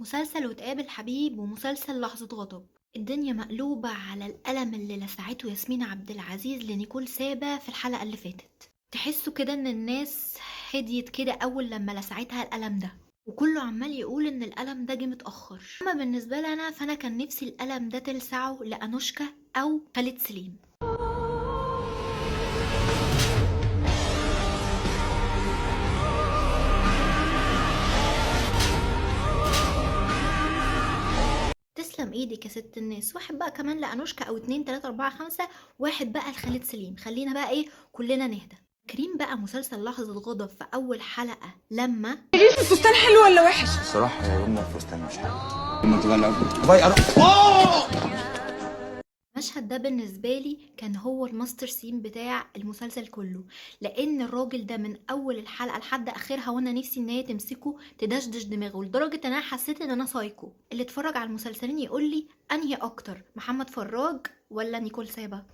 مسلسل وتقابل حبيب ومسلسل لحظة غضب. الدنيا مقلوبة على الألم اللي لسعته ياسمين عبد العزيز لنيكول سابا في الحلقة اللي فاتت. تحسوا كده ان الناس هديت كده اول لما لسعتها الألم ده، وكله عمال يقول ان الألم ده جه متأخر. اما بالنسبة لي انا فانا كان نفسي الألم ده تلسعه لأنوشكا او خالد سليم. تسلم ايدك يا ست الناس. واحد بقى كمان لأنوشكا او اتنين تلاتة اربعة خمسة، واحد بقى لخالد سليم. خلينا بقى ايه كلنا نهدى. كريم بقى مسلسل لحظة غضب في اول حلقة لما الفستان حلو ولا وحش؟ الصراحة يا يوم الفستان مش حلو. لما تغلق باي المشهد ده بالنسبة لي كان هو الماستر سين بتاع المسلسل كله، لان الراجل ده من اول الحلقة لحد اخرها وانا نفسي ان هي تمسكه تدشدش دماغه، لدرجة ان انا حسيت ان انا سايكو. اللي اتفرج على المسلسلين يقول لي انهي اكتر، محمد فراج ولا نيكول سابا؟